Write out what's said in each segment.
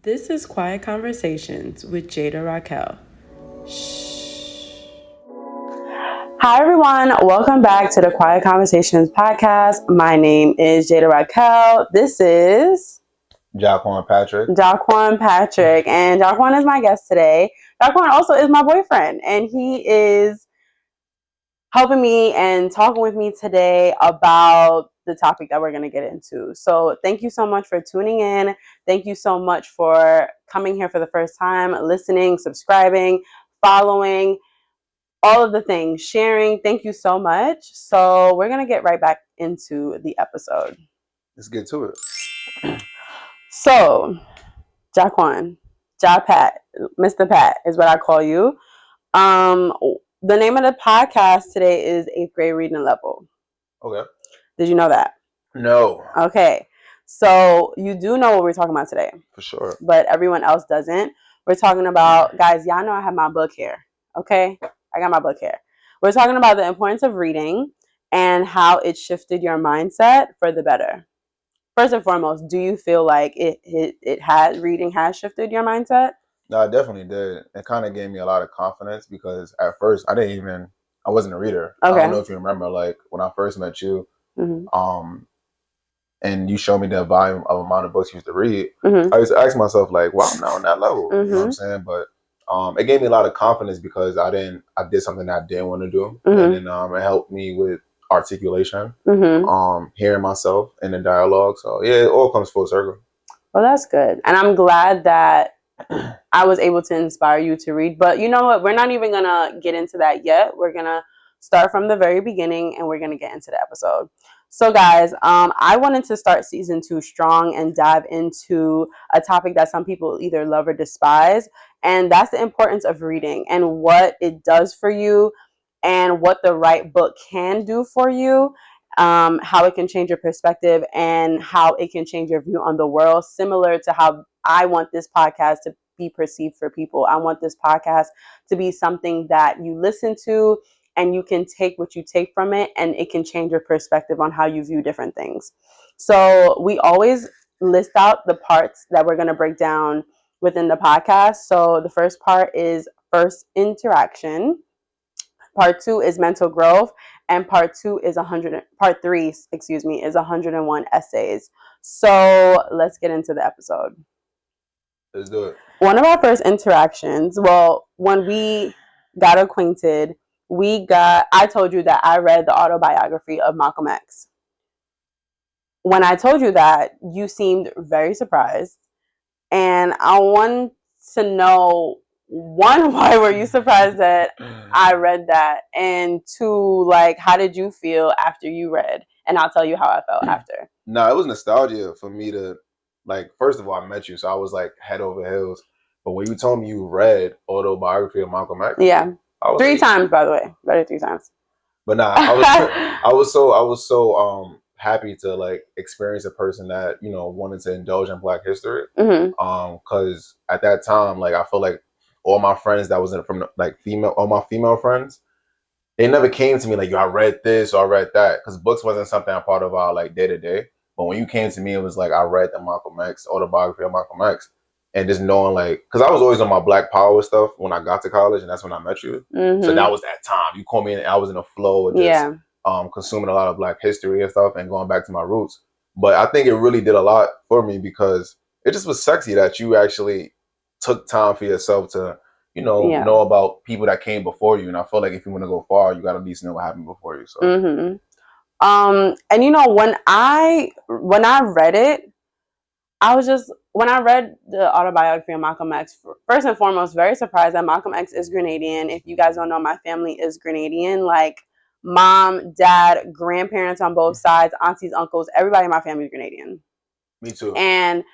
This is Quiet Conversations with Jada Raquel. Shh. Hi, everyone. Welcome back to the Quiet Conversations podcast. My name is Jada Raquel. This is Jaquan Patrick. And Jaquan is my guest today. Jaquan also is my boyfriend, and he is helping me and talking with me today about the topic that we're going to get into. So thank you so much for tuning in. Thank you so much for coming here for the first time, listening, subscribing, following, all of the things, sharing. Thank you so much. So we're going to get right back into the episode. Let's get to it. So, Jaquan, Pat, Mr. Pat is what I call you. The name of the podcast today is 8th grade reading level. Okay. Did you know that? No. Okay. So you do know what we're talking about today. For sure. But everyone else doesn't. We're talking about, guys, y'all know I have my book here. Okay? I got my book here. We're talking about the importance of reading and how it shifted your mindset for the better. First and foremost, do you feel like reading has shifted your mindset? No, I definitely did. It kind of gave me a lot of confidence because at first I wasn't a reader. Okay. I don't know if you remember, like when I first met you, and you showed me the volume of amount of books you used to read. I used to ask myself, like, wow, I'm not on that level. You know what I'm saying? But it gave me a lot of confidence because I did something that I didn't want to do. And then it helped me with articulation, hearing myself in the dialogue. So yeah, it all comes full circle. Well, that's good. And I'm glad that I was able to inspire you to read. But you know what? We're not even going to get into that yet. We're going to start from the very beginning and we're going to get into the episode. So guys, I wanted to start season 2 strong and dive into a topic that some people either love or despise. And that's the importance of reading and what it does for you and what the right book can do for you. How it can change your perspective and how it can change your view on the world, similar to how I want this podcast to be perceived for people. I want this podcast to be something that you listen to and you can take what you take from it and it can change your perspective on how you view different things. So we always list out the parts that we're going to break down within the podcast. So the first part is first interaction. Part 2 is mental growth, and part 3 is 101 essays. So let's get into the episode. Let's do it. One of our first interactions, well, when we got acquainted, I told you that I read the autobiography of Malcolm X. When I told you that, you seemed very surprised, and I want to know, one, why were you surprised that I read that? And 2, like, how did you feel after you read? And I'll tell you how I felt after. No, it was nostalgia for me to, like, first of all, I met you, so I was like head over heels. But when you told me you read autobiography of Malcolm X, yeah, 3 times, by the way, read it 3 times. But nah, I was so happy to like experience a person that wanted to indulge in Black history. Because at that time, like I feel like all my friends that was from like all my female friends, they never came to me like, yo, I read this or I read that, because books wasn't something a part of our like day to day. But when you came to me, it was like I read the Malcolm X autobiography of Malcolm X, and just knowing like, because I was always on my Black Power stuff when I got to college, and that's when I met you. So that was that time. You called me, and I was in a flow of just consuming a lot of Black history and stuff, and going back to my roots. But I think it really did a lot for me because it just was sexy that you actually took time for yourself to know about people that came before you. And I feel like if you want to go far, you got to at least know what happened before you. So. And when I read it, when I read the autobiography of Malcolm X, first and foremost, very surprised that Malcolm X is Grenadian. If you guys don't know, my family is Grenadian. Like mom, dad, grandparents on both sides, aunties, uncles, everybody in my family is Grenadian. Me too. And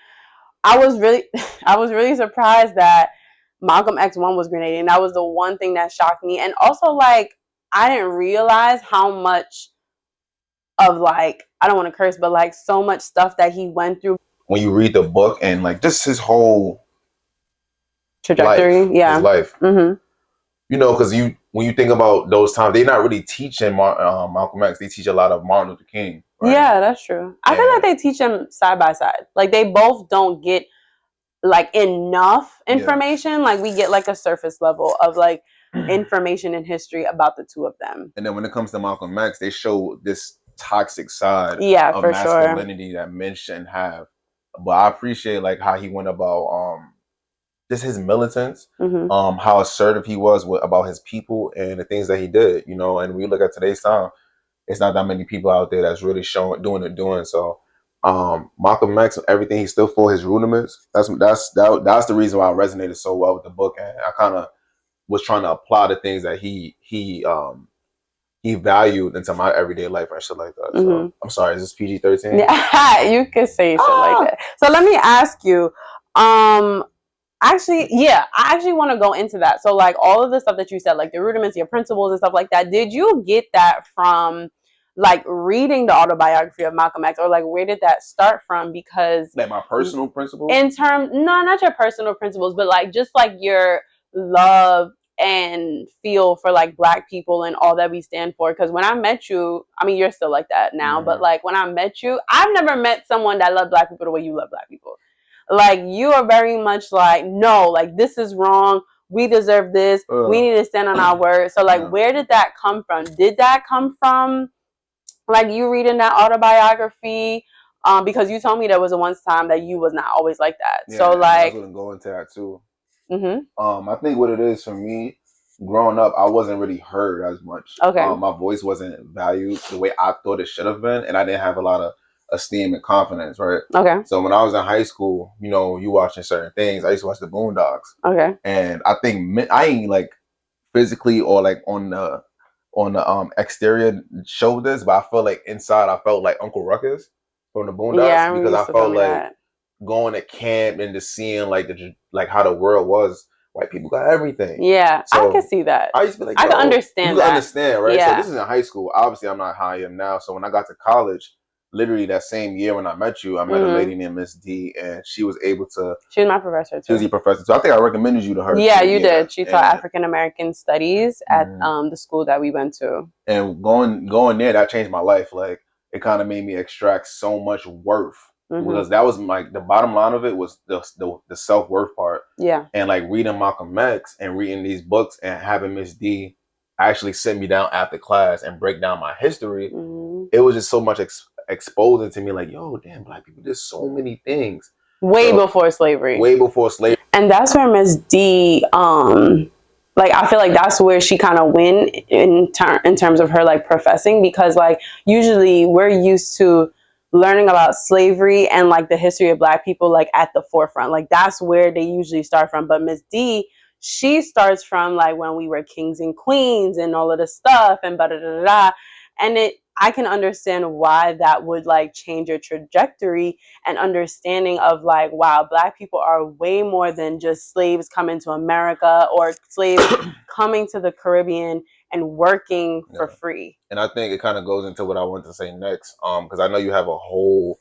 I was really surprised that Malcolm X one was Grenadian. That was the one thing that shocked me. And also, like, I didn't realize how much of, like, I don't want to curse, but like so much stuff that he went through. When you read the book and like just his whole trajectory, his life, because when you think about those times, they're not really teaching Malcolm X. They teach a lot of Martin Luther King. Right? Yeah, that's true. I feel like they teach them side by side. Like they both don't get like enough information. Like we get like a surface level of like information in history about the two of them. And then when it comes to Malcolm X, they show this toxic side of for masculinity that men shouldn't have. But I appreciate like how he went about just his militance, how assertive he was about his people and the things that he did, you know. And we look at today's time, it's not that many people out there that's really doing. So Malcolm X, everything, he's still full his rudiments. That's the reason why I resonated so well with the book, and I kind of was trying to apply the things that he valued into my everyday life and shit like that. So I'm sorry, is this PG-13? Yeah, you could say shit like that. So let me ask you, actually, I actually want to go into that. So like all of the stuff that you said, like the rudiments, your principles and stuff like that, did you get that from like reading the autobiography of Malcolm X, or like where did that start from? Because like my personal principles, no, not your personal principles, but like just like your love and feel for like Black people and all that we stand for. Because when I met you, I mean, you're still like that now, but like when I met you, I've never met someone that loved Black people the way you love Black people. Like you are very much like, no, like this is wrong. We deserve this. We need to stand on our word. So like, where did that come from? Did that come from like you reading that autobiography? Because you told me there was a one time that you was not always like that. So like, I was gonna go into that too. I think what it is for me, growing up, I wasn't really heard as much. My voice wasn't valued the way I thought it should have been, and I didn't have a lot of esteem and confidence, right? So when I was in high school, you know, you watching certain things. I used to watch the Boondocks. And I think I ain't like physically or like on the exterior show this, but I felt like inside I felt like Uncle Ruckus from the Boondocks, because I felt like going to camp and just seeing like how the world was. White people got everything. Yeah, so I can see that. I used to be like, I can understand. You can understand, right? So this is in high school. Obviously, I'm not how I am now. So when I got to college, literally that same year when I met you, I met a lady named Miss D, and she was able to. She was my professor too. She was your professor too. I think I recommended you to her. Yeah, you did. She taught African American studies at the school that we went to. And going there, that changed my life. Like it kind of made me extract so much worth. Because that was like the bottom line of it was the self-worth part. Yeah. And like reading Malcolm X and reading these books and having Miss D actually sit me down after class and break down my history, it was just so much exposing to me, like, yo, damn, Black people did so many things. Way before slavery. Way before slavery. And that's where Miss D, like, I feel like that's where she kind of win in terms of her like professing, because like usually we're used to learning about slavery and like the history of Black people like at the forefront. Like that's where they usually start from. But Miss D, she starts from like when we were kings and queens and all of the stuff and da-da-da-da. And I can understand why that would like change your trajectory and understanding of like, wow, Black people are way more than just slaves coming to America or slaves coming to the Caribbean and working for free. And I think it kind of goes into what I want to say next, because I know you have a whole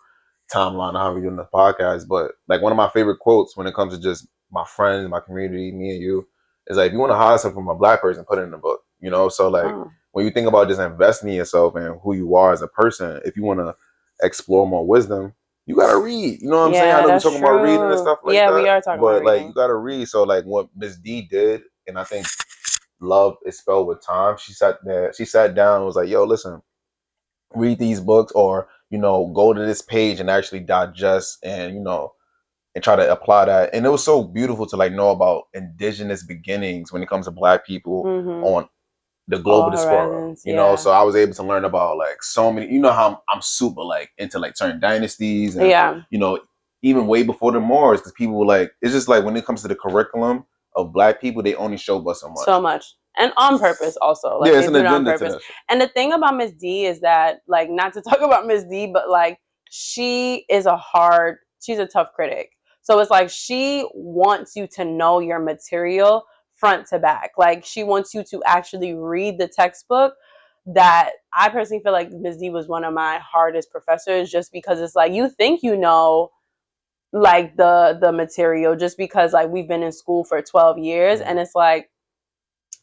timeline of how we're doing the podcast, but like one of my favorite quotes when it comes to just my friends, my community, me and you, is like, if you want to hire something from a Black person, put it in the book, you know? So like when you think about just investing in yourself and who you are as a person, if you want to explore more wisdom, you gotta read. You know what I'm saying? I know we're talking about reading and stuff like that. Yeah, we are talking about reading. But like you gotta read. So like what Miss D did, and I think love is spelled with time. She sat down and was like, yo, listen, read these books, or, you know, go to this page and actually digest and, you know, and try to apply that. And it was so beautiful to like know about indigenous beginnings when it comes to Black people on the globe of this world, you know. So I was able to learn about like so many, you know, how I'm super like into like certain dynasties and you know, even way before the Moors, because people were like, it's just like when it comes to the curriculum of Black people, they only show us so much. And on purpose also. Like, it's an agenda to that. And the thing about Miss D is that, like, not to talk about Miss D, but like she's a tough critic. So it's like she wants you to know your material front to back. Like she wants you to actually read the textbook. That I personally feel like Miss D was one of my hardest professors, just because it's like you think you know like the material just because like we've been in school for 12 years and it's like,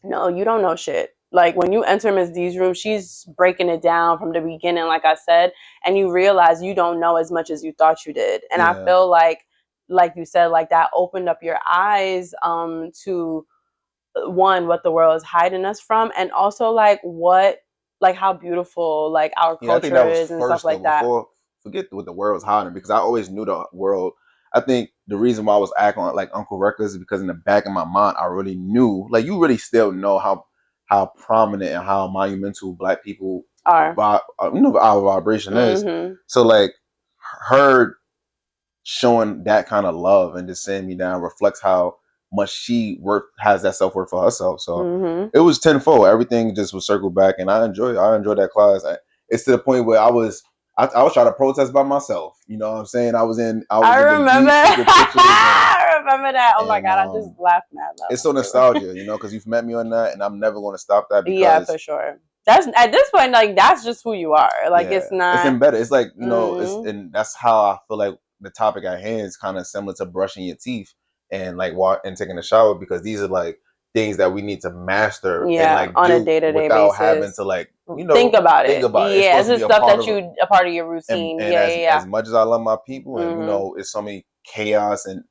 no, you don't know shit. Like when you enter Miss D's room, she's breaking it down from the beginning, like I said, and you realize you don't know as much as you thought you did. And I feel like like you said, like that opened up your eyes to one, what the world is hiding us from, and also like how beautiful like our Yeah, I think culture that was is and stuff first though. like that. Before, forget what the world's hiding, because I always knew the world. I think the reason why I was acting like Uncle Reckless is because in the back of my mind, I really knew, like you really still know how prominent and how monumental Black people Are. our vibration is. Mm-hmm. So like her showing that kind of love and just sitting me down reflects how much she has that self-worth for herself. So Mm-hmm. it was tenfold. Everything just was circled back, and I enjoyed that class. It's to the point where I was trying to protest by myself. You know what I'm saying? I was I in the remember. deep secret pictures, I remember that. Oh my and god, I just laughed mad it's loud. so nostalgia, you know, because you've met me on that, and I'm never going to stop that Yeah, because for sure. That's at this point, like that's just who you are. Like yeah, it's it's not. embedded. It's like, you know, it's Mm, and that's how I feel like the topic at hand is kind of similar to brushing your teeth and like and taking a shower, because these are like things that we need to master and yeah, like on a do day-to-day without having basis. to like, Think about think it. about it. It's Yeah, supposed it's to be just a stuff part that of it. you a part of your routine. And Yeah, yeah, as much as I love my people, yeah. and you Mm-hmm. know, it's so many chaos and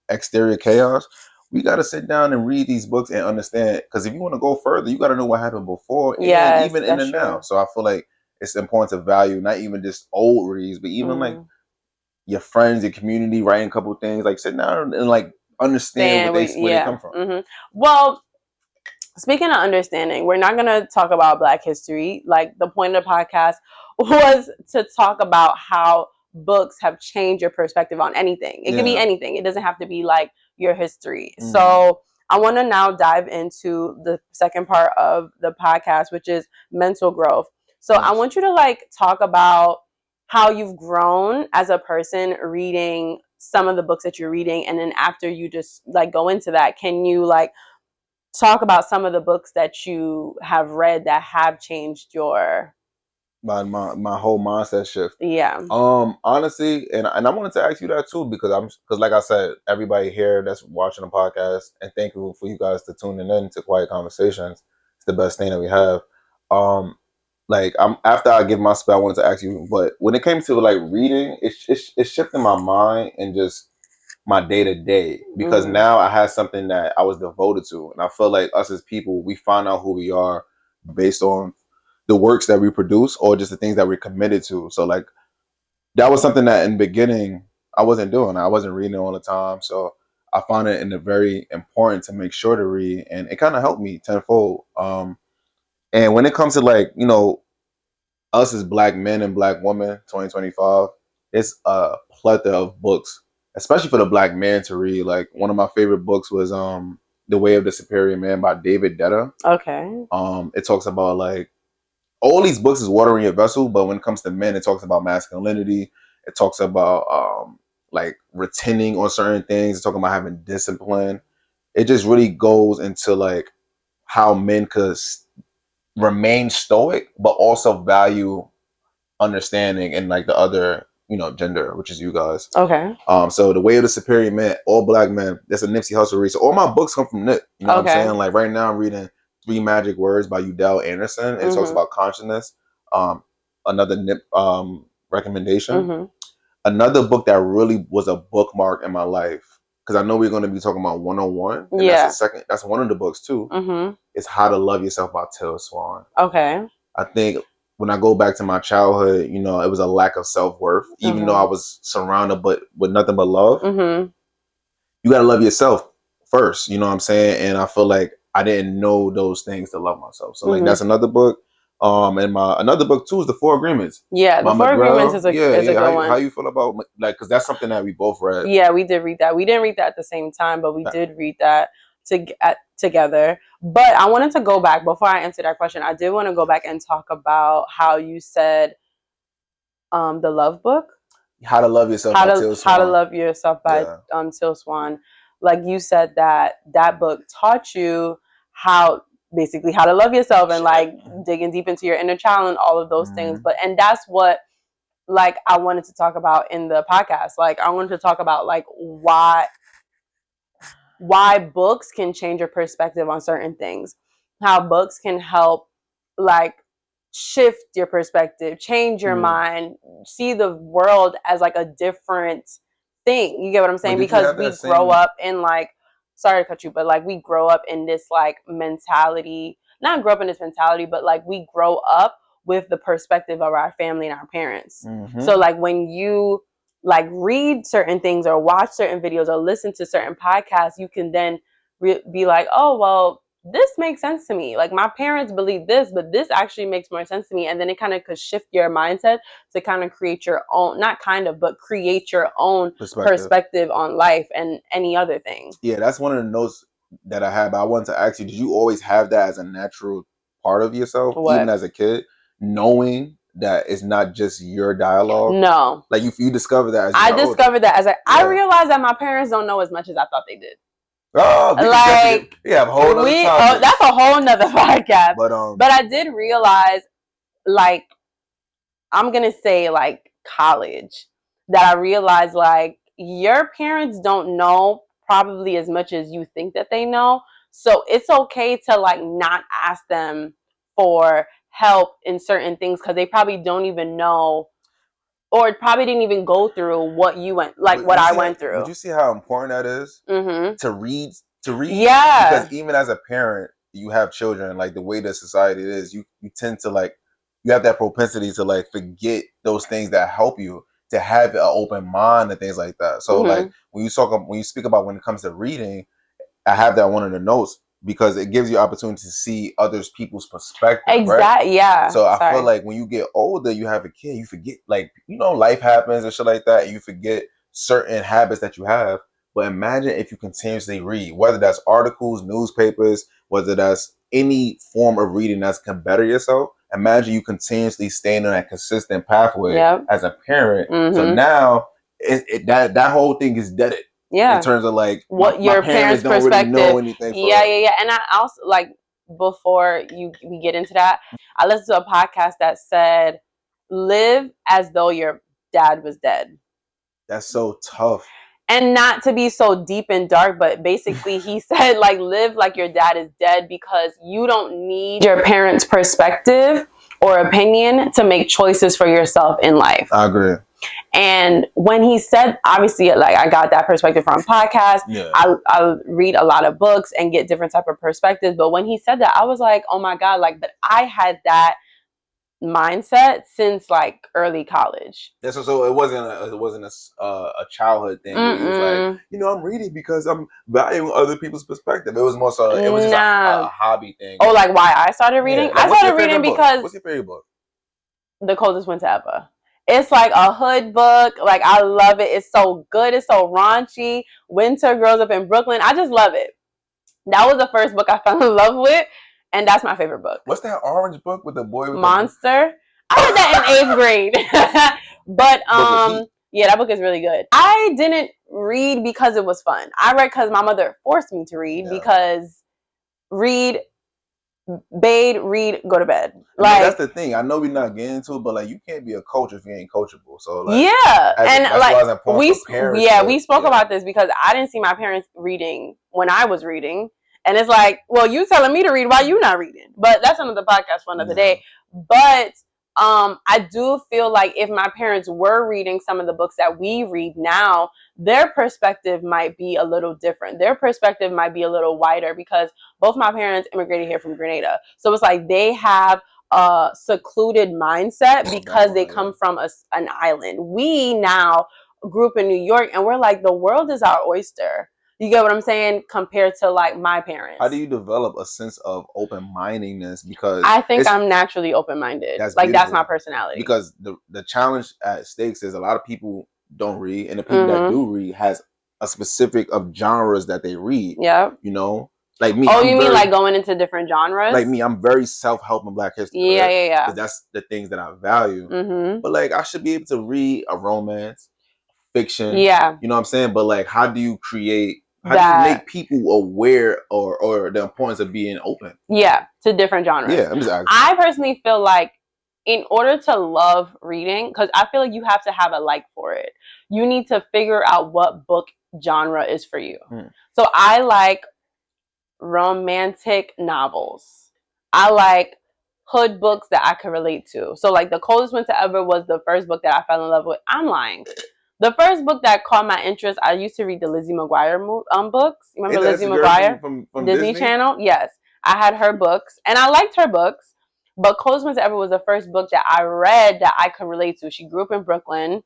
exterior chaos, we got to sit down and read these books and understand, because if you want to go further, you got to know what happened before and Yes, even in the that's now. true. So I feel like it's important to value not even just old reads, but even like Mm-hmm. your friends, your community, writing a couple of things, like sit down and like understand where they Yeah. come from. Mm-hmm. Well, speaking of understanding, we're not going to talk about Black history. Like the point of the podcast was to talk about how books have changed your perspective on anything. It could be anything. It doesn't have to be like your history. Mm. So I want to now dive into the second part of the podcast, which is mental growth. So I want you to like talk about how you've grown as a person reading some of the books that you're reading, and then after you just like go into that, can you like talk about some of the books that you have read that have changed your My whole mindset shift. yeah. Honestly, and I wanted to ask you that too, because like I said, everybody here that's watching the podcast, and thank you for you guys to tuning in to Quiet Conversations. It's the best thing that we have. Um, like I'm after I give my spell, I wanted to ask you, but when it came to like reading, it's shifting my mind and just my day to day, because now I had something that I was devoted to, and I feel like us as people, we find out who we are based on the works that we produce or just the things that we're committed to. So like that was something that in the beginning I wasn't doing. I wasn't reading all the time, so I found it in a very important to make sure to read, and it kind of helped me tenfold. And when it comes to like, you know, us as Black men and Black women, 2025, it's a plethora of books, especially for the Black man to read. Like one of my favorite books was The Way of the Superior Man by David Detta. Okay. It talks about like all these books is watering your vessel, but when it comes to men, it talks about masculinity. It talks about like retaining on certain things. It's talking about having discipline. It just really goes into like how men could remain stoic, but also value understanding and like the other, you know, gender, which is you guys. Okay. So The Way of the Superior Man, all Black men. That's a Nipsey Hussle read. So all my books come from Nip. You know what I'm saying? Like right now, I'm reading Three Magic Words by Udell Anderson. It talks about consciousness. Another Nip recommendation. Another book that really was a bookmark in my life, because I know we're going to be talking about 101. And that's one of the books too. Is How to Love Yourself by Till Swan. Okay. I think when I go back to my childhood, you know, it was a lack of self-worth, even though I was surrounded but with nothing but love. You got to love yourself first, you know what I'm saying? And I feel like I didn't know those things to love myself. So like that's another book. And my another book too is The Four Agreements. Yeah, The Four Agreements is a good one. How you feel about like, because that's something that we both read. Yeah, we did read that. We didn't read that at the same time, but we did read that together. But I wanted to go back before I answer that question. I did want to go back and talk about how you said the love book. How to Love Yourself by Till Swan. How to Love Yourself by Till Swan. Like you said that book taught you how basically how to love yourself and like digging deep into your inner child and all of those things. But and that's what like I wanted to talk about in the podcast. Like I wanted to talk about like why books can change your perspective on certain things. How books can help like shift your perspective, change your mind, see the world as like a different thing. You get what I'm saying? Because we grow up in like, sorry to cut you, but like we grow up in this like mentality, not grow up in this mentality, but like we grow up with the perspective of our family and our parents. Mm-hmm. So like when you like read certain things or watch certain videos or listen to certain podcasts, you can then be like, oh, well, this makes sense to me. Like my parents believe this, but this actually makes more sense to me. And then it kind of could shift your mindset to kind of create your own, not kind of, but create your own perspective on life and any other thing. Yeah, that's one of the notes that I had. But I wanted to ask you, did you always have that as a natural part of yourself, even as a kid, knowing that it's not just your dialogue? No. Like you discovered that as I discovered that as I realized that my parents don't know as much as I thought they did. Oh, like a whole nother topic. That's a whole nother podcast. But I did realize, like, I'm gonna say like college, that I realized like your parents don't know probably as much as you think that they know. So it's okay to like not ask them for help in certain things because they probably don't even know, or probably didn't even go through what you went, like what I went through. But you see how important that is to read. Yeah. Because even as a parent, you have children. Like the way that society is, you tend to like, you have that propensity to like forget those things that help you to have an open mind and things like that. So like when you speak about when it comes to reading, I have that one in the notes because it gives you opportunity to see others people's perspective. Exactly. Right? Yeah. So I feel like when you get older, you have a kid, you forget, like, life happens and shit like that, and you forget certain habits that you have. But imagine if you continuously read, whether that's articles, newspapers, whether that's any form of reading that can better yourself. Imagine you continuously staying on that consistent pathway as a parent. So now that whole thing is deaded. Yeah. In terms of like what your parents' don't perspective. Really know anything. Yeah. And I also like, before we get into that, I listened to a podcast that said, live as though your dad was dead. That's so tough. And not to be so deep and dark, but basically he said, like, live like your dad is dead because you don't need your parents' perspective or opinion to make choices for yourself in life. I agree. And when he said, obviously, like, I got that perspective from podcasts. Yeah. I read a lot of books and get different type of perspectives. But when he said that, I was like, oh my God, like, but I had that mindset since like early college. Yeah, so it wasn't a childhood thing. Where it was like, I'm reading because I'm valuing other people's perspective. It was more so it was just a hobby thing. Oh, like why I started reading? Yeah. Like, I started reading because what's your favorite book? The Coldest Winter Ever. It's like a hood book. Like, I love it. It's so good. It's so raunchy. Winter grows up in Brooklyn. I just love it. That was the first book I fell in love with. And that's my favorite book. What's that orange book with the boy with Monster? I read that in 8th grade. But yeah, that book is really good. I didn't read because it was fun. I read because my mother forced me to read because read, bathe, read, go to bed. Like, that's the thing. I know we're not getting into it, but like you can't be a coach if you ain't coachable. So like, we spoke about this because I didn't see my parents reading when I was reading. And it's like, well, you telling me to read, why you not reading? But that's another podcast for another day. But I do feel like if my parents were reading some of the books that we read now, their perspective might be a little different. Their perspective might be a little wider because both my parents immigrated here from Grenada. So it's like they have a secluded mindset because they come from an island. We now grew up in New York and we're like, the world is our oyster. You get what I'm saying? Compared to like my parents. How do you develop a sense of open-mindedness? Because I think I'm naturally open-minded. That's my personality. Because the challenge at stakes is a lot of people don't read, and the people that do read has a specific of genres that they read. Yeah. Like me. Oh, you mean like going into different genres? Like me, I'm very self-help in Black history. Yeah, right? Because that's the things that I value. But like I should be able to read a romance, fiction. Yeah. You know what I'm saying? But like, how do you create? How do you make people aware or the importance of being open? Yeah, to different genres. Yeah, I'm just asking. I personally feel like in order to love reading, because I feel like you have to have a like for it, you need to figure out what book genre is for you. So I like romantic novels. I like hood books that I could relate to. So like The Coldest Winter Ever was the first book that I fell in love with. I'm lying. The first book that caught my interest, I used to read the Lizzie McGuire books. You remember Lizzie McGuire? From Disney Channel? Yes. I had her books, and I liked her books. But Coldest Winter Ever was the first book that I read that I could relate to. She grew up in Brooklyn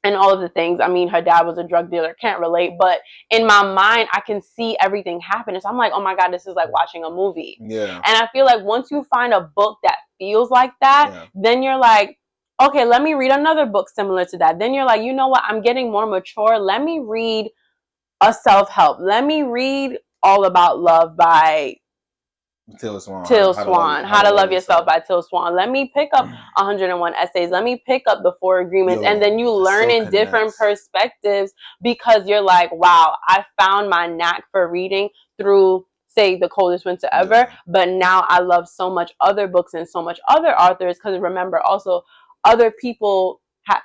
and all of the things. I mean, her dad was a drug dealer. Can't relate. But in my mind, I can see everything happening. So I'm like, oh my God, this is like watching a movie. Yeah. And I feel like once you find a book that feels like that, then you're like, okay, let me read another book similar to that. Then you're like, you know what? I'm getting more mature. Let me read a self-help. Let me read All About Love by Till Swan. How to Love Yourself by Till Swan. Let me pick up 101 Essays. Let me pick up the 4 Agreements. And then you learn in different perspectives because you're like, wow, I found my knack for reading through, say, The Coldest Winter Ever. But now I love so much other books and so much other authors because remember also other people,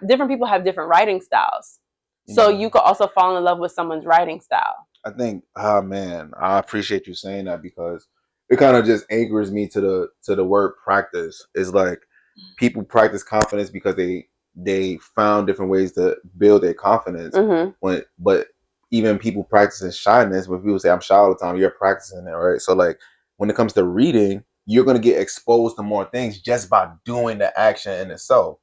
different people have different writing styles. So you could also fall in love with someone's writing style. I think, oh man, I appreciate you saying that because it kind of just anchors me to the word practice. It's like people practice confidence because they found different ways to build their confidence. But even people practicing shyness, when people say I'm shy all the time, you're practicing it, right? So like when it comes to reading, you're gonna get exposed to more things just by doing the action in itself.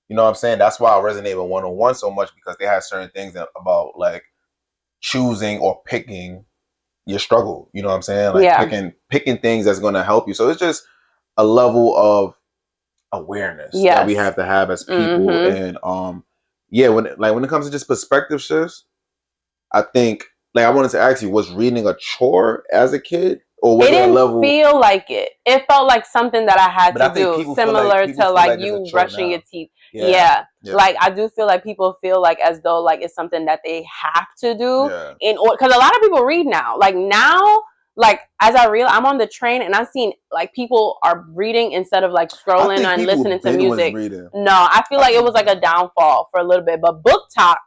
You know what I'm saying? That's why I resonate with 101 so much because they have certain things about like choosing or picking your struggle. You know what I'm saying? Like picking things that's going to help you. So it's just a level of awareness that we have to have as people. And when it comes to just perspective shifts, I think like I wanted to ask you, was reading a chore as a kid? Or was it didn't feel like it. It felt like something that I had to do, similar to like you brushing your teeth. Yeah. Like I do feel like people feel like as though like it's something that they have to do in order. Because a lot of people read now. Like now, like as I'm on the train and I've seen like people are reading instead of like scrolling and listening to music. No, I feel like it was like a downfall for a little bit. But book talk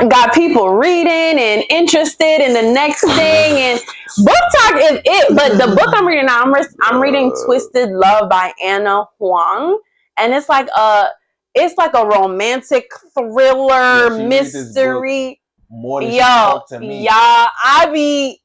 got people reading and interested in the next thing, and book talk is it. But the book I'm reading now, I'm reading Twisted Love by Anna Huang, and it's like a romantic thriller mystery. More than to me. I be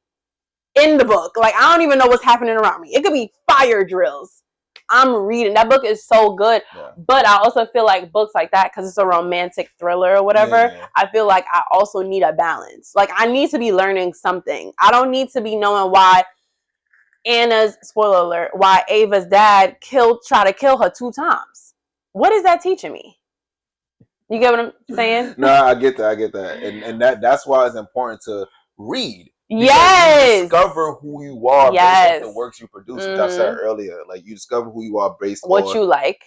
in the book. Like I don't even know what's happening around me. It could be fire drills. I'm reading. That book is so good. But I also feel like books like that, because it's a romantic thriller or whatever, I feel like I also need a balance. Like I need to be learning something. I don't need to be knowing why spoiler alert, why Ava's dad tried to kill her 2 times. What is that teaching me? You get what I'm saying? No, I get that. And that's why it's important to read. You discover who you are based on the works you produce, which I said earlier. Like you discover who you are based on what you like,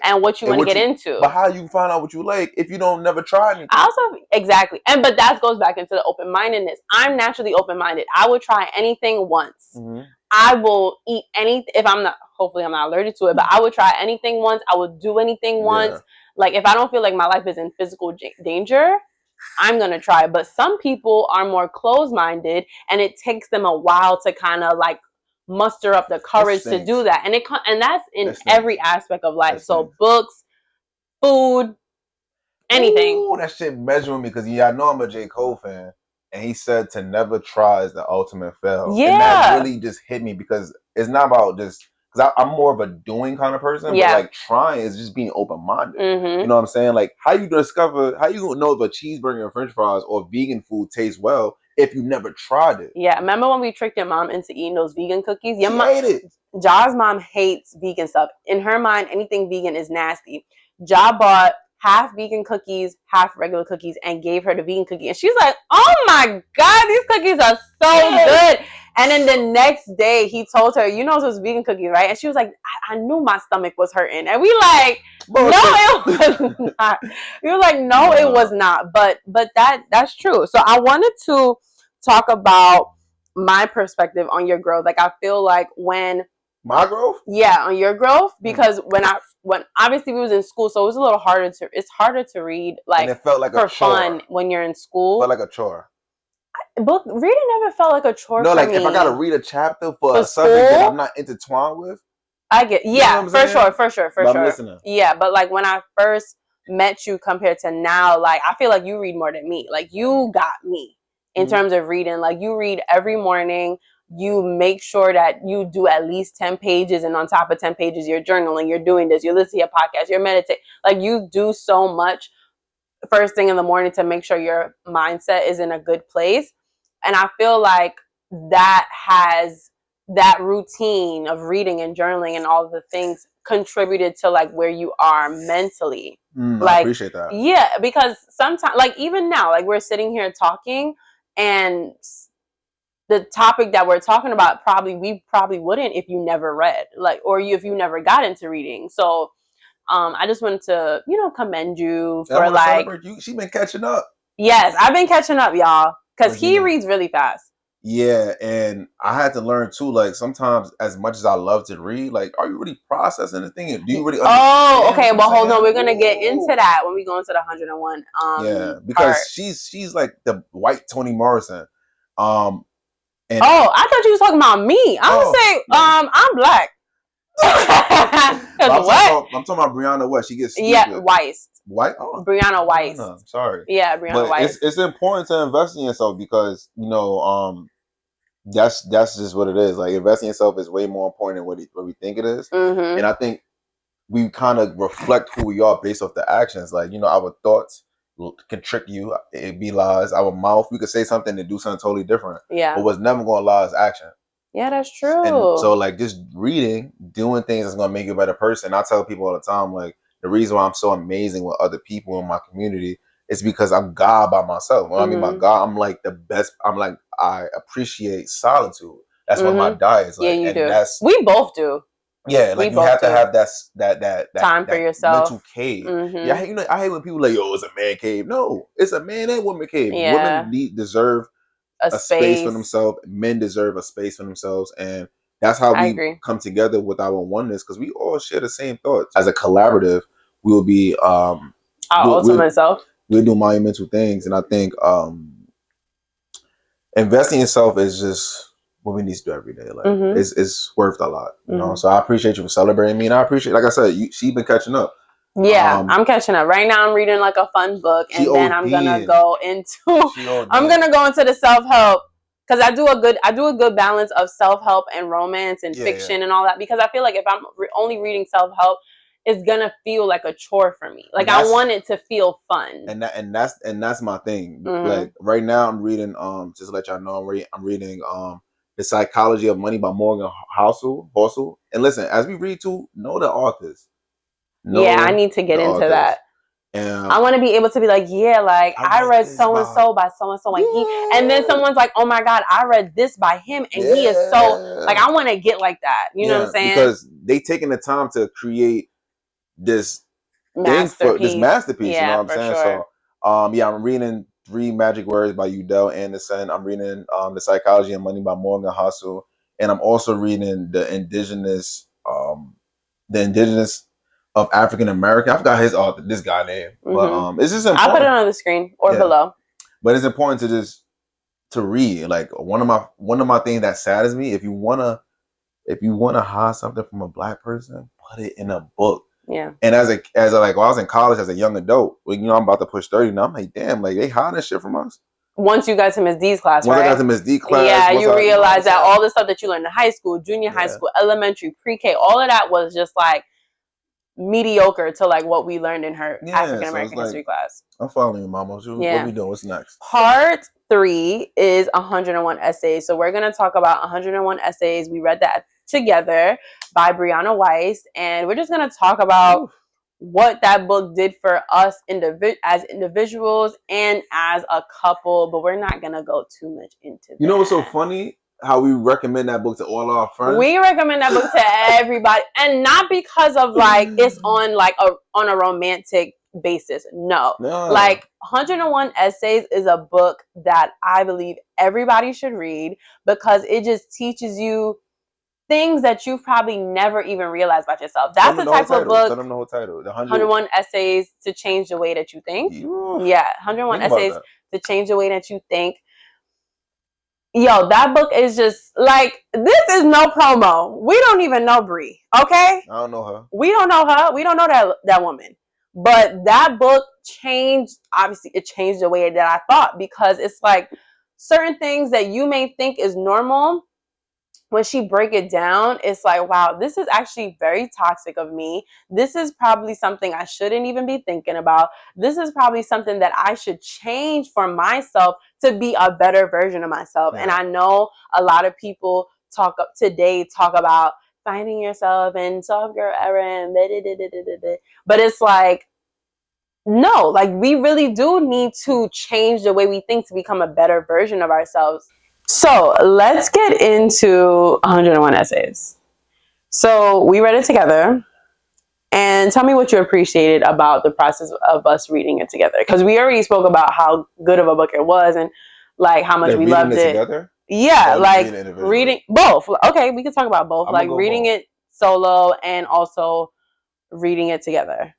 and what you want to get into. But how you find out what you like if you don't never try anything? But that goes back into the open-mindedness. I'm naturally open-minded. I will try anything once. I will eat anything hopefully I'm not allergic to it, but I would try anything once. I would do anything once. Like if I don't feel like my life is in physical danger, I'm going to try. But some people are more closed-minded and it takes them a while to kind of like muster up the courage to do that. And that's in every aspect of life. So books, food, anything. Ooh, that shit measuring me because I know I'm a J. Cole fan. And he said to never try is the ultimate fail. Yeah. And that really just hit me because it's not about just, because I'm more of a doing kind of person, but like trying is just being open-minded. You know what I'm saying? Like how you know if a cheeseburger and french fries or vegan food tastes well if you never tried it? Yeah, remember when we tricked your mom into eating those vegan cookies? She ate it. Ja's mom hates vegan stuff. In her mind, anything vegan is nasty. Ja bought half vegan cookies, half regular cookies, and gave her the vegan cookie. And she's like, oh my God, these cookies are so good. And then the next day, he told her, you know those vegan cookies, right? And she was like, I knew my stomach was hurting. And we like, no, it was not. We were like, no, it was not. But that's true. So I wanted to talk about my perspective on your growth. Like, I feel like when... My growth? Yeah, on your growth. Because when obviously we was in school, so it was a little harder it's harder to read, like, and it felt like for a chore. Fun when you're in school. It felt like a chore. Reading never felt like a chore. No, for like me. If I gotta read a chapter for a subject that I'm not intertwined with, I get, you know for sure. I'm listening. Yeah, but like when I first met you compared to now, like I feel like you read more than me. Like you got me in terms of reading. Like you read every morning. You make sure that you do at least 10 pages, and on top of 10 pages, you're journaling, you're doing this, you're listening to a podcast, you're meditating. Like you do so much first thing in the morning to make sure your mindset is in a good place. And I feel like that routine of reading and journaling and all of the things contributed to like where you are mentally. I appreciate that. Yeah, because sometimes, like even now, like we're sitting here talking, and the topic that we're talking about we probably wouldn't if you never read, like, or if you never got into reading. So I just wanted to, commend you for like you. She been catching up. Yes, I've been catching up, y'all, because he reads really fast. Yeah, and I had to learn too. Like sometimes, as much as I love to read, like, are you really processing the thing? Do you really? Oh, okay. Well, hold on. We're gonna get into that when we go into the 101. Yeah, because she's like the white Toni Morrison. And I thought you was talking about me. I'm gonna say, I'm black. I'm talking about Brianna West. She gets stupid. Yeah, Weiss. White? Oh, Brianna Weiss. No, sorry. Yeah, Brianna Weiss. It's important to invest in yourself because that's just what it is. Like investing in yourself is way more important than what we think it is. And I think we kind of reflect who we are based off the actions. Like our thoughts can trick you. It be lies. Our mouth, we could say something and do something totally different. Yeah. But what's never going to lie is action. Yeah, that's true. And so like just reading, doing things that's going to make you a better person. I tell people all the time, like the reason why I'm so amazing with other people in my community is because I'm God by myself. When I mean by God, I'm like the best. I appreciate solitude. That's what my diet is like. Yeah, you do. We both do. Yeah, like you have to have that time for yourself. Mental cave. Yeah, I hate when people like, it's a man cave. No, it's a man and woman cave. Yeah. Women deserve a space for themselves. Men deserve a space for themselves, and that's how we come together with our oneness because we all share the same thoughts. As a collaborative, we will be our ultimate self. We'll do monumental things, and I think investing in yourself is just what we need to do every day. Like it's worth a lot, you know. So I appreciate you for celebrating me, and I appreciate, like I said, she's been catching up. Yeah, I'm catching up right now. I'm reading like a fun book, and then I'm gonna go into the self-help because I do a good balance of self-help and romance and fiction and all that, because I feel like if I'm only reading self-help, it's gonna feel like a chore for me. Like I want it to feel fun. And that's my thing. Like right now, I'm reading just to let y'all know, I'm reading The Psychology of Money by Morgan Housel. And listen, as we read to, know the authors. I need to get into that. I want to be able to be like, I read so and so by so and so, and then someone's like, oh my god, I read this by him, and he is so like, I want to get like that. You know what I'm saying? Because they taking the time to create this masterpiece. You know what I'm saying? Sure. So, I'm reading 3 Magic Words by Udell Anderson. I'm reading The Psychology of Money by Morgan Housel, and I'm also reading the Indigenous of African American. I forgot this guy name, but it's just important. I'll put it on the screen or below. But it's important to read. Like one of my things that saddens me, if you wanna hide something from a black person, put it in a book. Yeah. And when I was in college as a young adult, I'm about to push 30 now. I'm like, damn, like they hiding shit from us. Once you got to Miss D's class, right? Once I got to Miss D class, yeah, you realize that all the stuff that you learned in high school, junior high school, elementary, pre-K, all of that was just like mediocre to like what we learned in her African American history class. I'm following you, Mama. What we doing? What's next? Part 3 is 101 essays. So we're gonna talk about 101 essays. We read that together by Brianna Weiss, and we're just gonna talk about what that book did for us as individuals and as a couple. But we're not gonna go too much into that. You know what's so funny? How we recommend that book to all our friends. We recommend that book to everybody, and not because of like it's on a romantic basis. No. Like 101 Essays is a book that I believe everybody should read because it just teaches you things that you've probably never even realized about yourself. That's the type of book. Tell them the whole title. 101 Essays to Change the Way That You Think. Yeah, 101 Essays to Change the Way That You Think. Yo, that book is just like, this is no promo. We don't even know Brie, okay? I don't know her. We don't know her. We don't know that woman. But that book changed, obviously it changed the way that I thought, because it's like certain things that you may think is normal, when she break it down, it's like, wow, this is actually very toxic of me. This is probably something I shouldn't even be thinking about. This is probably something that I should change for myself to be a better version of myself. Yeah. And I know a lot of people talk about finding yourself and soft girl era and but it's like, no, like we really do need to change the way we think to become a better version of ourselves. So let's get into 101 essays. So we read it together, and tell me what you appreciated about the process of us reading it together. Because we already spoke about how good of a book it was and like how much we loved it. Together? Yeah, like reading both. Okay, we can talk about both. Like reading it solo and also reading it together.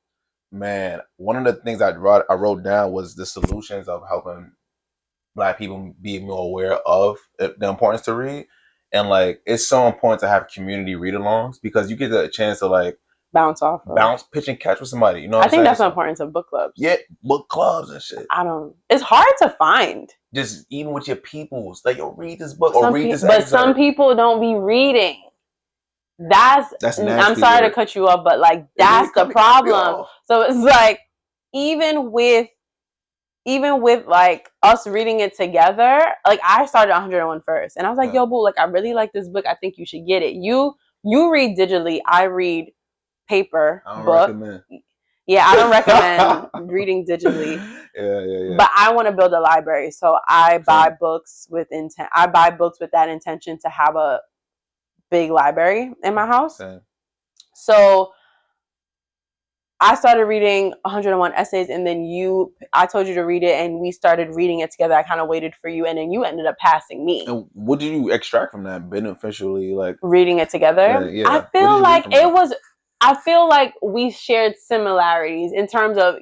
Man, one of the things I wrote down was the solutions of helping Black people be more aware of the importance to read. And like, it's so important to have community read-alongs because you get a chance to like bounce, pitch and catch with somebody. You know what I think that's the importance of book clubs. Yeah, book clubs and shit. It's hard to find. Just even with your peoples, like, yo, read this book or read this excerpt. But some people don't be reading. That's nasty, I'm sorry to cut you off, but like that's the problem. So it's like even with like us reading it together, like I started 101 first, and I was like, yo, boo, like I really like this book. I think you should get it. You read digitally. I read paper book. Yeah, I don't recommend reading digitally. Yeah. But I want to build a library, so I buy books with intent. I buy books with that intention to have a big library in my house. So I started reading 101 essays, and then I told you to read it, and we started reading it together. I kind of waited for you, and then you ended up passing me. And what did you extract from that beneficially, like reading it together? Yeah. I feel like we shared similarities in terms of,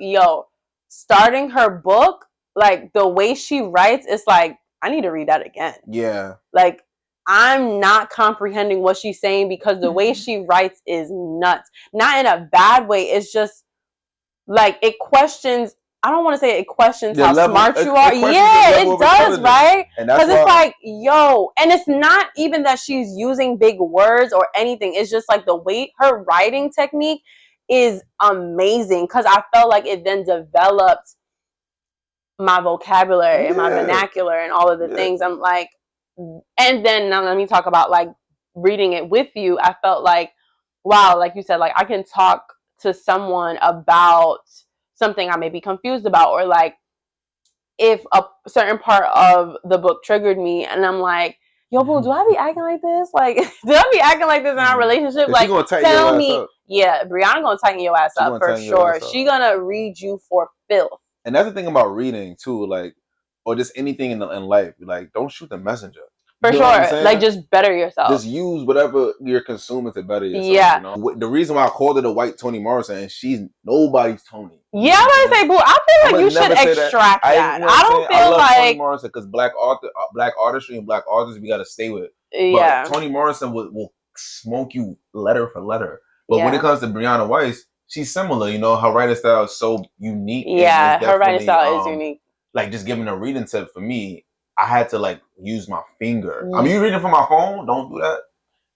starting her book, like the way she writes, it's like, I need to read that again. Yeah. Like, I'm not comprehending what she's saying because the way she writes is nuts. Not in a bad way. It's just like it questions. I don't want to say it questions how smart you are. Yeah, it does, right? Because it's like, and it's not even that she's using big words or anything. It's just like the way her writing technique is amazing, because I felt like it then developed my vocabulary and my vernacular and all of the things. I'm like, and then now let me talk about like reading it with you. I felt like, wow, like you said, like I can talk to someone about something I may be confused about, or like if a certain part of the book triggered me and I'm like, yo, boo, do I be acting like this? Like, do I be acting like this in our relationship? Like, tell me. Yeah, Brianna gonna tighten your ass up for sure. She gonna read you for filth. And that's the thing about reading too, like, or just anything in life. Like, don't shoot the messenger. For sure. Like, just better yourself. Just use whatever you're consuming to better yourself. Yeah. You know? The reason why I called it a white Toni Morrison, and she's nobody's Toni. Yeah, I'm going to say, boo, I feel like you should extract that. I don't feel like Toni Morrison, because black artistry and black artists, we got to stay with. Yeah. But Toni Morrison will smoke you letter for letter. But when it comes to Brianna Weiss, she's similar. You know, her writing style is so unique. Yeah, her writing style is unique. Like, just giving a reading tip for me, I had to like use my finger. I mean, you reading from my phone? Don't do that,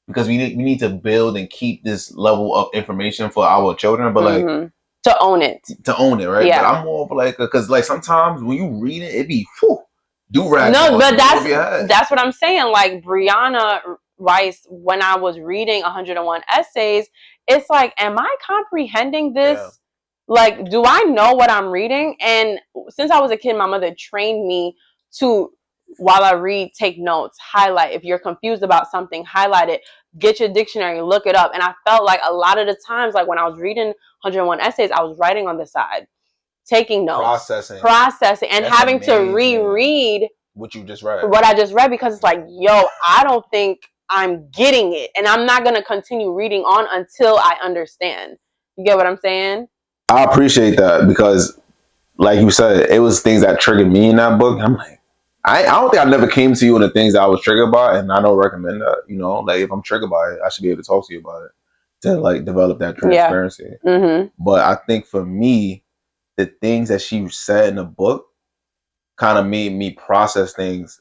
because we need to build and keep this level of information for our children. But like to own it, right? Yeah. But I'm more of like, because like sometimes when you read it be do rag. No, but that's what I'm saying. Like Brianna Weiss, when I was reading 101 essays, it's like, am I comprehending this? Yeah. Like, do I know what I'm reading? And since I was a kid, my mother trained me to, while I read, take notes, highlight. If you're confused about something, highlight it, get your dictionary, look it up. And I felt like a lot of the times, like when I was reading 101 essays, I was writing on the side, taking notes, processing, and that's having amazing. To reread what you just read, what I just read, because it's like, I don't think I'm getting it, and I'm not going to continue reading on until I understand. You get what I'm saying? I appreciate that, because like you said, it was things that triggered me in that book. I'm like, I don't think I never came to you in the things that I was triggered by, and I don't recommend that. You know, like if I'm triggered by it, I should be able to talk to you about it. to like develop that transparency. But I think for me, the things that she said in the book kind of made me process things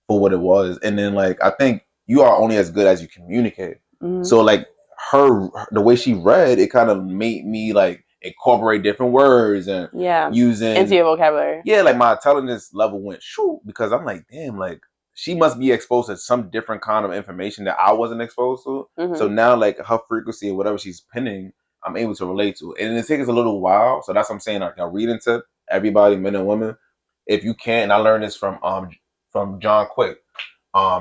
for what it was. And then like I think you are only as good as you communicate. So like the way she read, it kind of made me like incorporate different words and using into your vocabulary. Yeah, like my intelligence level went shoo, because I'm like, damn, like she must be exposed to some different kind of information that I wasn't exposed to. So now like her frequency or whatever she's pinning, I'm able to relate to. And it takes a little while. So that's what I'm saying. Like a reading tip, everybody, men and women, if you can, and I learned this from John Quick.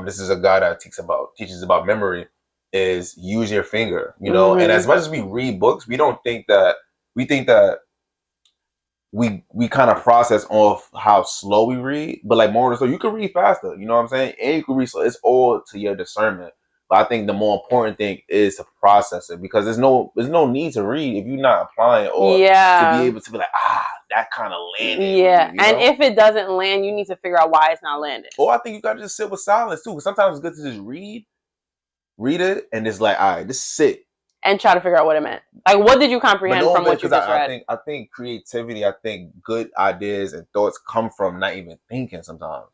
This is a guy that teaches about memory, is use your finger, you know. And as much as we read books, we think that we kind of process off how slow we read, but like more so you can read faster, you know what I'm saying? And you can read slow. It's all to your discernment. But I think the more important thing is to process it, because there's no need to read if you're not applying or to be able to be like, that kind of landed. Yeah. Me, you and know? If it doesn't land, you need to figure out why it's not landing. Or I think you gotta just sit with silence too. Because sometimes it's good to just read it and just like, all right, just sit. And try to figure out what it meant. Like, what did you comprehend from what you just read? I think creativity, I think good ideas and thoughts come from not even thinking sometimes.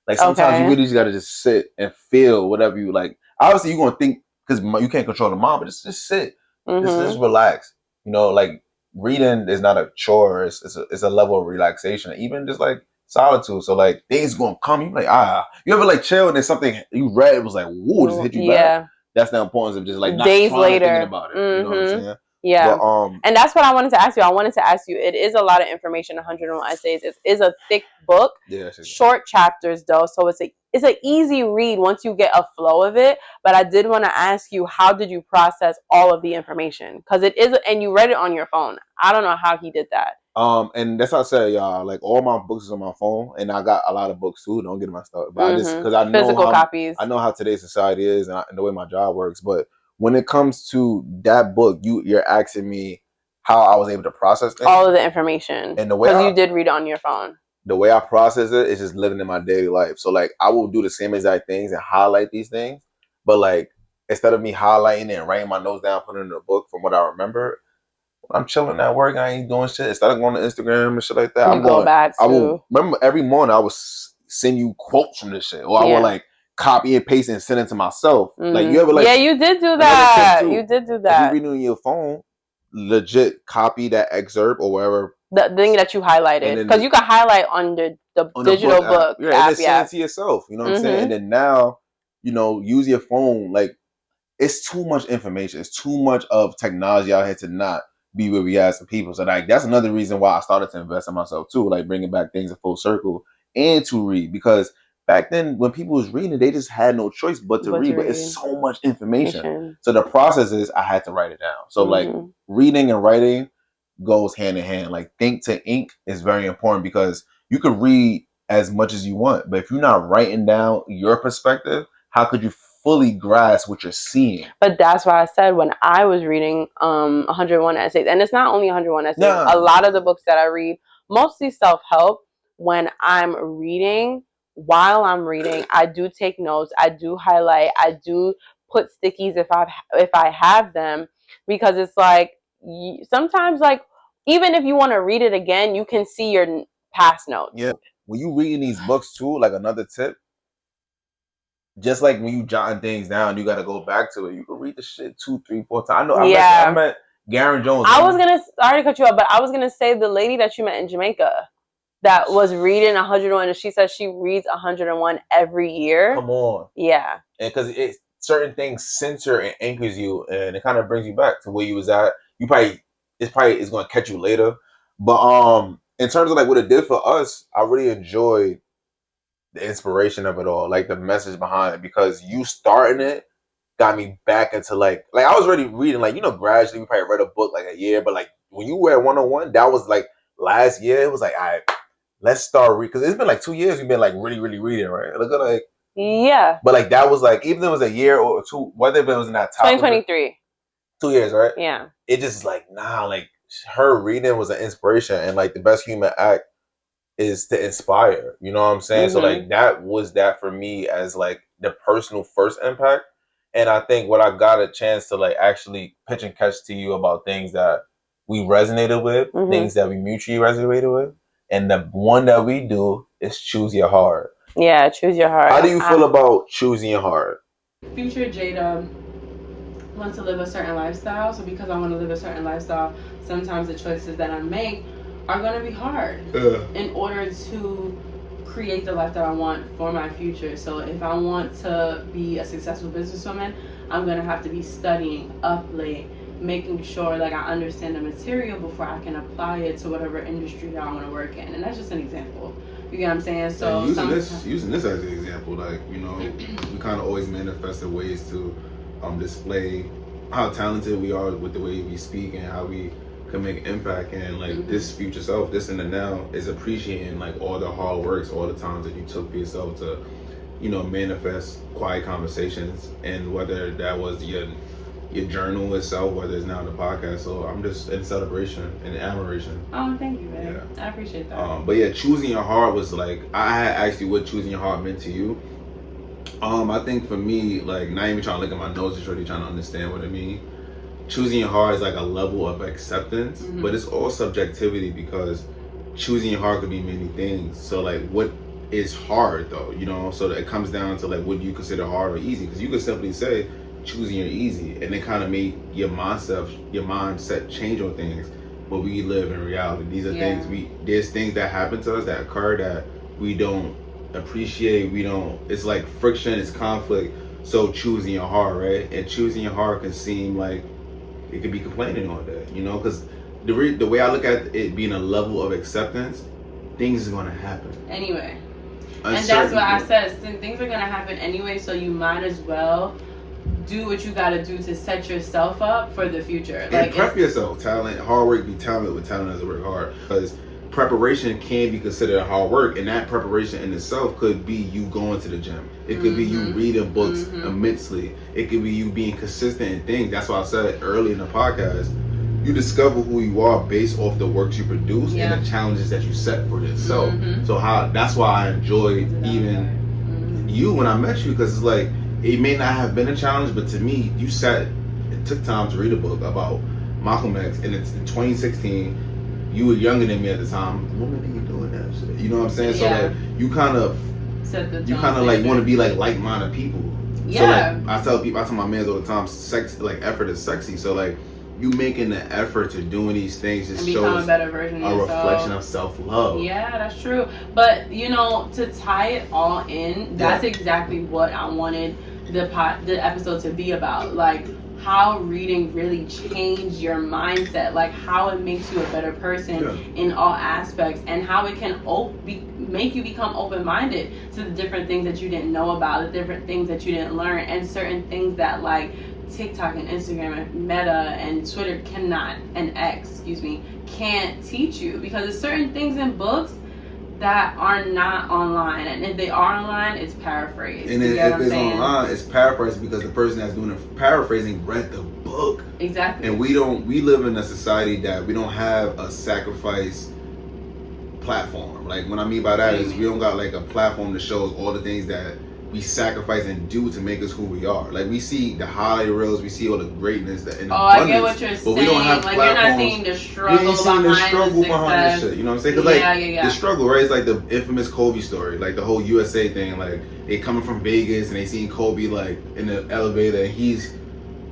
Like sometimes you really just gotta just sit and feel whatever you like. Obviously you're gonna think because you can't control the mind, but just sit. Just relax. You know, like reading is not a chore. It's a level of relaxation. Even just like solitude. So like things gonna come. You like you ever like chill and then something you read was like, whoa, just hit you back. That's the importance of just like not days later thinking about it. You know what I'm saying? Yeah. But, and that's what I wanted to ask you. I wanted to ask you, it is a lot of information, 101 essays. It is a thick book. Yeah, short chapters though. So it's an easy read once you get a flow of it. But I did want to ask you, how did you process all of the information? Because it is, and you read it on your phone. I don't know how he did that. And that's how I said, y'all, like all my books is on my phone, and I got a lot of books too. Don't get my stuff, but I just because I know physical copies. I know how today's society is and the way my job works. But when it comes to that book, you're asking me how I was able to process things, all of the information, and the way because you did read it on your phone. The way I process it is just living in my daily life. So like I will do the same exact things and highlight these things, but like instead of me highlighting it and writing my notes down, putting it in a book from what I remember. I'm chilling at work. I ain't doing shit. Instead of going to Instagram and shit like that, I will remember every morning I would send you quotes from this shit, or I would like copy and paste and send it to myself. Like you ever like? Yeah, you did do that. You did do that. If you read it on your phone, legit copy that excerpt or wherever. The thing that you highlighted, because you can highlight on the digital book app. Yeah, and then send it to yourself. You know what I'm saying? And then now, use your phone. Like it's too much information. It's too much of technology out here to not be where we as the people. So like that's another reason why I started to invest in myself too, like bringing back things in full circle and to read, because back then when people was reading, they just had no choice but to read. But it's so much information. So the process is I had to write it down. So like reading and writing goes hand in hand. Like think to ink is very important, because you can read as much as you want, but if you're not writing down your perspective, how could you fully grasp what you're seeing? But that's why I said when I was reading 101 essays, and it's not only 101 essays, a lot of the books that I read, mostly self-help, when I'm reading, while I'm reading, I do take notes, I do highlight, I do put stickies if I have them, because it's like sometimes like even if you want to read it again, you can see your past notes. Yeah. When you reading these books too, like another tip, just like when you jotting things down, you got to go back to it. You can read the shit 2, 3, 4 times. I know. I met Garen Jones. Sorry to cut you off, but I was gonna say the lady that you met in Jamaica that was reading 101, and she says she reads 101 every year. Come on. Yeah. And because certain things censor and anchors you, and it kind of brings you back to where you was at. It's going to catch you later. But in terms of like what it did for us, I really enjoyed the inspiration of it all, like the message behind it, because you starting it got me back into like I was already reading, like, gradually we probably read a book like a year, but like when you were at 101, that was like last year, it was like, all right, let's start reading, because it's been like 2 years we've been like really, really reading, right? Look at like, yeah. But like that was like, even if it was a year or two, whether it was in that top 2023. 2 years, right? Yeah. It just is like, nah, like her reading was an inspiration, and like the best human act is to inspire, you know what I'm saying? So like that was that for me as like the personal first impact. And I think what I got a chance to like actually pitch and catch to you about things that we resonated with, things that we mutually resonated with. And the one that we do is choose your heart. Yeah, choose your heart. How do you feel about choosing your heart? Future Jada wants to live a certain lifestyle. So because I want to live a certain lifestyle, sometimes the choices that I make are going to be hard in order to create the life that I want for my future. So if I want to be a successful businesswoman, I'm going to have to be studying up late, making sure like I understand the material before I can apply it to whatever industry that I want to work in. And that's just an example. You get what I'm saying? So using this as an example, like, you know, we kind of always manifested ways to display how talented we are with the way we speak and how we can make impact. And like this future self, this in the now, is appreciating like all the hard works, all the times that you took for yourself to, you know, manifest quiet conversations, and whether that was your journal itself, whether it's now the podcast. So I'm just in celebration and admiration. Oh, thank you, babe. Yeah. I appreciate that. But yeah, choosing your heart was like, I had asked you what choosing your heart meant to you. I think for me, like, not even trying to look at my nose, just really trying to understand what I mean. Choosing your heart is like a level of acceptance, but it's all subjectivity, because choosing your heart could be many things. So like, what is hard though, you know? So it comes down to like, what do you consider hard or easy? Because you could simply say choosing your easy, and it kind of made your mindset change on things. But we live in reality. These are things there's things that happen to us that occur that we don't appreciate. It's like friction, it's conflict. So choosing your heart, right? And choosing your heart can seem like it could be complaining all day, you know? Because the way I look at it being a level of acceptance, things are going to happen anyway. And that's what I said. Things are going to happen anyway, so you might as well do what you got to do to set yourself up for the future. And like, prep yourself. Talent, hard work be talent, with talent doesn't work hard. Because preparation can be considered hard work, and that preparation in itself could be you going to the gym. It could be you reading books immensely. It could be you being consistent in things. That's why I said early in the podcast, you discover who you are based off the works you produce and the challenges that you set for yourself. So that's why I enjoyed even you when I met you, because it's like, it may not have been a challenge, but to me, it took time to read a book about Malcolm X, and it's in 2016. You were younger than me at the time. What are you doing that shit? You know what I'm saying? So like, you kind of like want to be like like-minded people. Yeah. So like, I tell my mans all the time, effort is sexy. So like, you making the effort to doing these things just shows a better version of yourself. Reflection of self-love. Yeah, that's true. But you know, to tie it all in, that's exactly what I wanted the episode to be about. Like, how reading really changed your mindset, like how it makes you a better person in all aspects, and how it can make you become open-minded to the different things that you didn't know about, the different things that you didn't learn, and certain things that like TikTok and Instagram and Meta and Twitter can't teach you, because there's certain things in books that are not online, and if they are online, it's paraphrased. And if it's online, it's paraphrased because the person that's doing the paraphrasing read the book. Exactly. And we live in a society that we don't have a sacrifice platform. Like, what I mean by that is we don't got like a platform that shows all the things that we sacrifice and do to make us who we are. Like, we see the highlight reels, we see all the greatness and the abundance, I get what you're saying. But we don't have like, platforms. You're not seeing the struggle behind the shit. You know what I'm saying? Because the struggle, right? It's like the infamous Kobe story, like the whole USA thing. Like, they coming from Vegas and they seen Kobe like in the elevator, and he's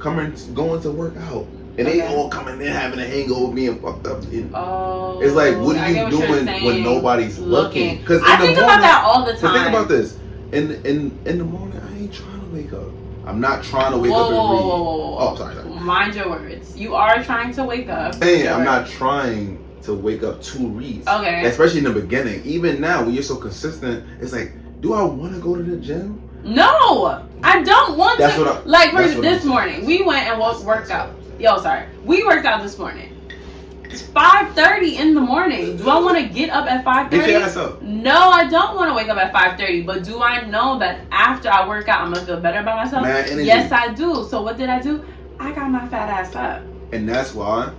going to work out. And they all coming in having a hangover, being fucked up. It's like, what are you doing when nobody's looking? Because I think about that all the time. Think about this. In the morning, I ain't trying to wake up. I'm not trying to wake up and read. Oh, sorry. Mind your words. You are trying to wake up. Hey, I'm not trying to wake up to read. Okay. Especially in the beginning. Even now, when you're so consistent, it's like, do I want to go to the gym? No, I don't want to. This morning, we went and worked out. We worked out this morning. It's 5:30 in the morning. Do I want to get up at 5:30? Get your ass up. No, I don't want to wake up at 5:30. But do I know that after I work out, I'm gonna feel better about myself? Yes, I do. So what did I do? I got my fat ass up. And that's why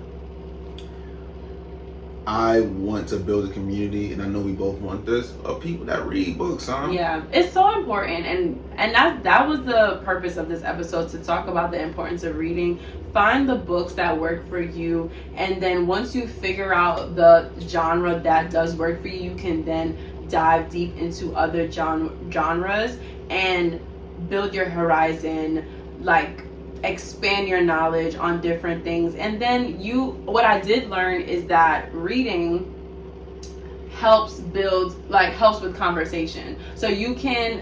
I want to build a community, and I know we both want this, of people that read books, huh? Yeah, it's so important, and that was the purpose of this episode, to talk about the importance of reading. Find the books that work for you, and then once you figure out the genre that does work for you, you can then dive deep into other genres and build your horizon, like expand your knowledge on different things. And then what I did learn is that reading helps with conversation. So you can,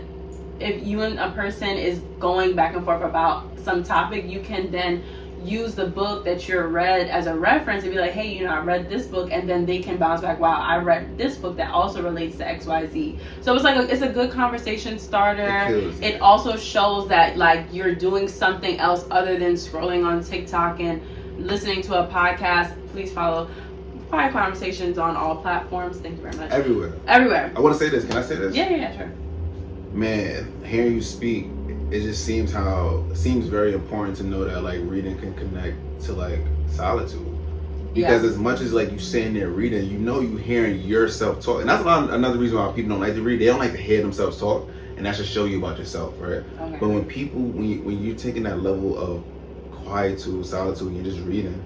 if you and a person is going back and forth about some topic, you can then use the book that you read as a reference and be like, hey, I read this book, and then they can bounce back, wow, I read this book that also relates to XYZ. So it's like it's a good conversation starter. It also shows that like you're doing something else other than scrolling on TikTok and listening to a podcast. Please follow Quiet Conversations on all platforms. Thank you very much. Everywhere. I want to say this. Can I say this? Yeah, sure. Man, hearing you speak, it just seems very important to know that like reading can connect to like solitude. Because as much as like you sitting there reading, you hearing yourself talk. And that's another reason why people don't like to read. They don't like to hear themselves talk, and that should show you about yourself, right? Okay. But when you're taking that level of quietude, solitude, and you're just reading,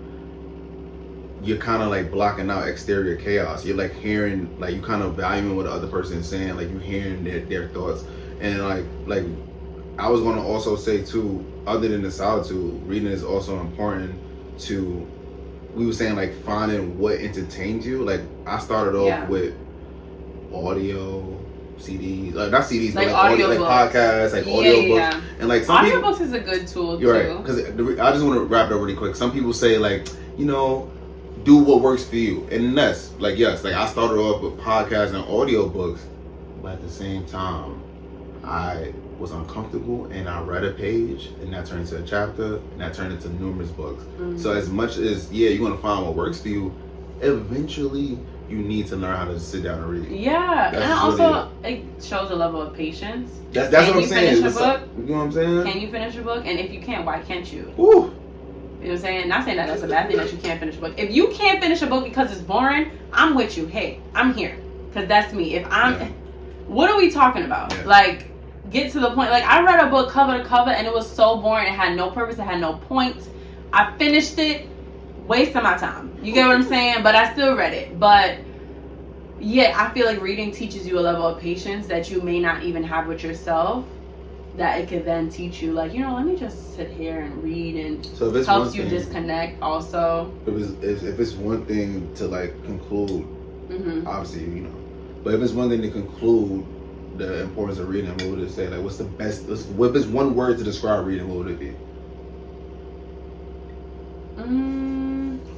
you're kind of like blocking out exterior chaos. You're like hearing, like you kind of valuing what the other person is saying, like you hearing their thoughts. And like I was going to also say too, other than the solitude, reading is also important to, we were saying like finding what entertains you. Like I started off with audio, CDs, like not CDs, like but like audio, like podcasts, like audio books. And like some audiobooks is a good tool too. Right, because I just want to wrap it up really quick. Some people say like, do what works for you. And that's like, yes, like I started off with podcasts and audiobooks, but at the same time, I was uncomfortable and I read a page and that turned into a chapter and that turned into numerous books. Mm-hmm. So as much as, you're going to find what works for you, eventually you need to learn how to sit down and read. Yeah, and also it shows a level of patience. That's what I'm saying. Finish a book? You know what I'm saying? Can you finish a book? And if you can't, why can't you? Woo. You know what I'm saying? Not saying that that's a bad thing that you can't finish a book. If you can't finish a book because it's boring, I'm with you. Hey, I'm here. Because that's me. What are we talking about? Yeah. Like, get to the point. Like, I read a book cover to cover and it was so boring. It had no purpose. It had no point. I finished it. Waste of my time. You get what I'm saying? But I still read it. But yeah, I feel like reading teaches you a level of patience that you may not even have with yourself, that it could then teach you, like, let me just sit here and read, and so if helps you disconnect also. If it's one thing to like conclude, mm-hmm. obviously, but if it's one thing to conclude the importance of reading, what would it say? Like, what's the best, if it's one word to describe reading, what would it be?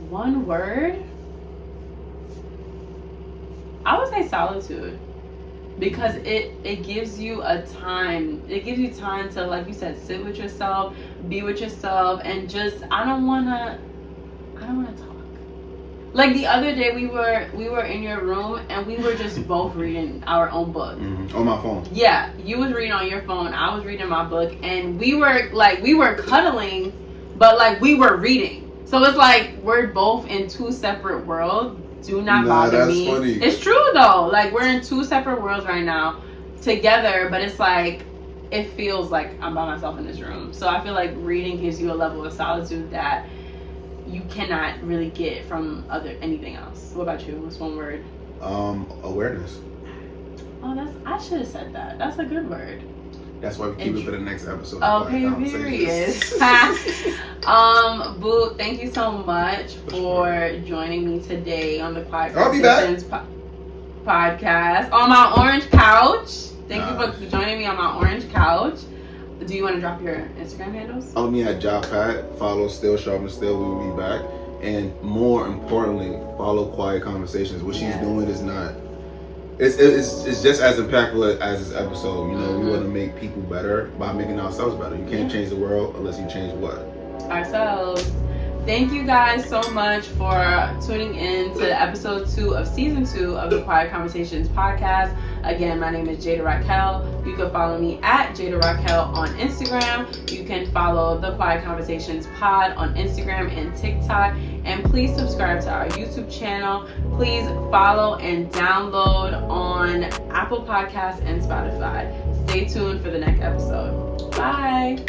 One word? I would say solitude. Because it gives you time to, like you said, sit with yourself, be with yourself, and just I don't wanna talk. Like the other day we were in your room and we were just both reading our own book. Mm-hmm. On my phone. Yeah. You was reading on your phone, I was reading my book, and we were cuddling, but like we were reading. So it's like we're both in two separate worlds. Do not bother me. Funny. It's true though. Like we're in two separate worlds right now together, but it's like it feels like I'm by myself in this room. So I feel like reading gives you a level of solitude that you cannot really get from anything else. What about you? What's one word? Awareness. Oh, I should have said that. That's a good word. That's why we keep it for the next episode. Okay, period. Boo, thank you so much for joining me today on the Quiet Conversations podcast on my orange couch. Thank you for joining me on my orange couch. Do you want to drop your Instagram handles? Follow me at JobPat. Follow Still Sharpening Still. We will be back. And more importantly, follow Quiet Conversations. What she's doing is not. It's just as impactful as this episode. Mm-hmm. We want to make people better by making ourselves better. You can't change the world unless you change what? Ourselves. Thank you guys so much for tuning in to episode 2 of season 2 of the Quiet Conversations podcast. Again, my name is Jada Raquel. You can follow me at Jada Raquel on Instagram. You can follow the Quiet Conversations pod on Instagram and TikTok. And please subscribe to our YouTube channel. Please follow and download on Apple Podcasts and Spotify. Stay tuned for the next episode. Bye.